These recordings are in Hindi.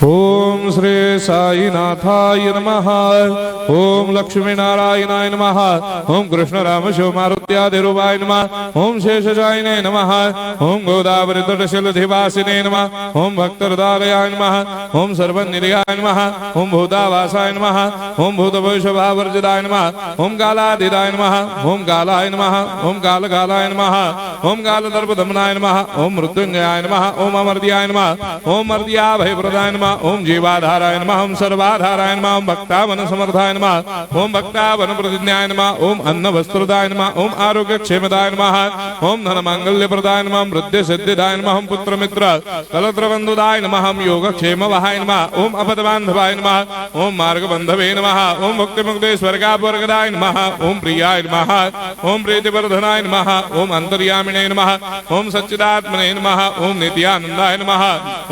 ओम श्री साईनाथाय नमः। ओम लक्ष्मी नारायणाय नमः। ओम कृष्ण राम शिव मारुत्यादिरूपाय नमः। ओम शेषशायिने नमः। ओम गोदावरी तटशिलधिवासिने नमः। ओम भक्तहृदयाय नमः। ओम सर्वनिलयाय नमः। ओम भूतावासाय नमः। ओम भूतभविष्यभावर्जिताय नमः। ओम कालाधीराय नमः। ओम कालाय नमः। ओम कालकालाय नमः। ओम कालदर्पदमनाय नमः। ओम मृत्युंजयाय नमः। ओम अमर्त्याय नमः। ओम मर्त्याभयप्रदाय नमः। ओम जीवाधाराय नमः। ओम सर्वाधाराय नमः। ओम भक्तावन समर्थाय नमः। ओम भक्तावन प्रतिज्ञाय नमः। ओम अन्न वस्त्रदाय नमः। ओम आरोग्य क्षेमदाय नमः। ओम धन मांगल्य प्रदाय नमः। ओम वृद्धि सिद्धिदाय नमः। ओम पुत्र मित्र कलत्र बंधुदाय नमः। ओम योग क्षेम वहाय नमः। ओम अपद बांधवाय नमः। ओम मार्ग बंधवे नमः। ओम भक्ति मुक्ति स्वर्गापवर्गदाय नमः। ओम प्रियाय नमः। ओम प्रीतिवर्धनाय नमः। ओम अंतर्यामिने नमः। ओम सच्चिदात्मने नमः। ओम नित्यानंदाय नमः।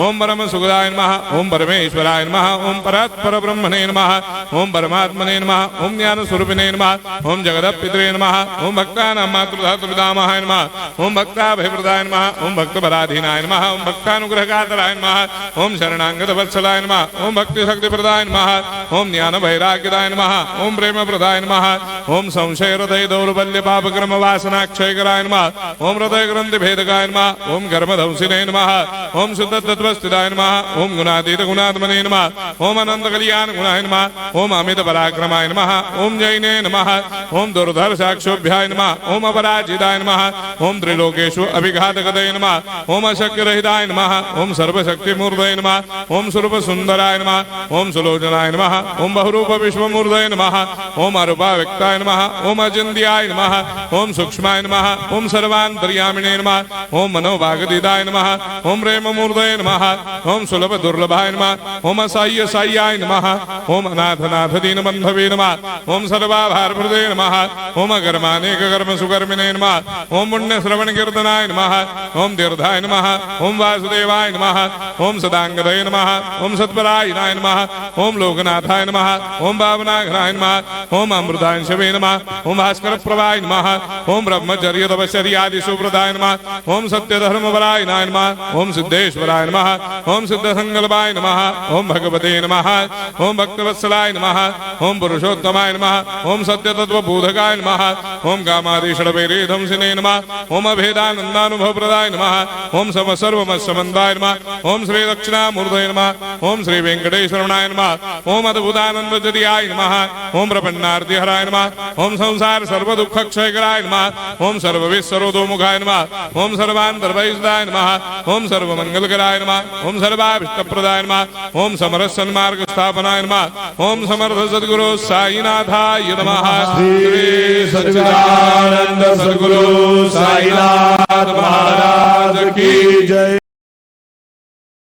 ओम परम सुखदाय नमः। ओम परमेश्वराय नमः। ओम परात्पर ब्रह्मणे नमः। ओम परमात्मने नमः। ओम ज्ञान स्वरूपिणे नमः। ओम जगदपितरे नमः। ओम भक्तानां मातृधातुर्पितामहाय नमः। ओम भक्ताभयप्रदाय नमः। ओम भक्तपराधीनाय नमः। ओम भक्तानुग्रहकातराय नमः। ओम शरणागत वत्सलाय नमः। ओम भक्ति शक्ति प्रदाय नमः। ओम ज्ञान वैराग्यदाय नमः। ओम प्रेम प्रदाय नमः। ओम संशय हृदय दौर्बल्य पापक्रम वासना क्षयकराय नमः। ओम हृदय ग्रंथि भेदकाय नमः। ओम कर्मधंसिने नमः। ओम शुद्ध तत्वस्थिताय नमः। ओम गुणातीत गुणात्मने नमः। ओम अनंत कल्याण गुणाय नमः। ओम अमित पराक्रमाय नमः। ओम जैने नमः। ओम दुर्धर्षाक्षोभ्याय नमः। ओम अपराजिताय नमः। ओम त्रिलोकेषु अभिघातगतये नमः। ओम अशक्यरहिताय नमः। ओम सर्वशक्तिमूर्तये नमः। ओम स्वरूप सुंदराय नमः। ओम सुलोचनाय नमः। ओम बहुरूप विश्वमूर्तये नमः। ओम अरूपाव्यक्ताय नमः। ओम अचिन्त्याय नमः। ओम सूक्ष्माय नमः। ओम सर्वान्तर्यामिने नमः। ओम मनोभागदिताय नमः। ओम प्रेममूर्तये नमः। ओम सुलभ दुर्लभाय नमः। ओम असाह्य साह्याय नमः। ओम अनाथनाथ दीनबन्धवे नमः। ओम सर्वाभारप्रदे नमः। ओम अकर्मानेक कर्म सुकर्मिणे नमः। ओम पुण्य श्रवण कीर्तनाय नमः। ओम तीर्थाय नमः। ओम वासुदेवाय नमः। ओम सदांगदये नमः। ओम सत्परायणाय नमः। ओम लोकनाथाय नमः। ओम भावनाघ्नाय नमः। ओम अमृतांशवे नमः। ओम भास्कर प्रभाय नमः। ओम ब्रह्मचर्य तपश्चर्यादि सुप्रदाय नमः। ओम सत्य धर्मपरायणाय नमः। ओम सिद्धेश्वराय नमः। ओम सिद्ध संकल्पाय नमः। ओम भगवते नमः। ओम भक्तवत्सलाय नमः। ओम पुरुषोत्तमाय नमः। ओम सत्य तत्व बोधकाय नमः। ओम कामादिषडवैरे धंसिने नमः। ओम अभेदानंदानुभव प्रदाय नमः। ओम सर्वमस्समन्दाय नमः। ओम श्री दक्षिणामूर्तये नमः। ओम श्री वेंकटेश्वरनाय नमः। ओम अद्भुतानंदजदियाय नमः। ओम प्रपन्नार्ति हराय नमः। ओम संसार सर्व दुख क्षयकराय नमः। ओम सर्वविस्सरोदोमुखाय नमः। ओम सर्वान्तर्वैसदाय नमः। ओम सर्वमंगलकराय नमः। ओम सर्वाभिष्टप्रदाय नमः। ओम समरस सन्मार्ग स्थापनाय नमः। ओम समर्थ सद्गुरु साईनाथाय नमः। श्री सच्चिदानंद सद्गुरु साईनाथ महाराज की जय।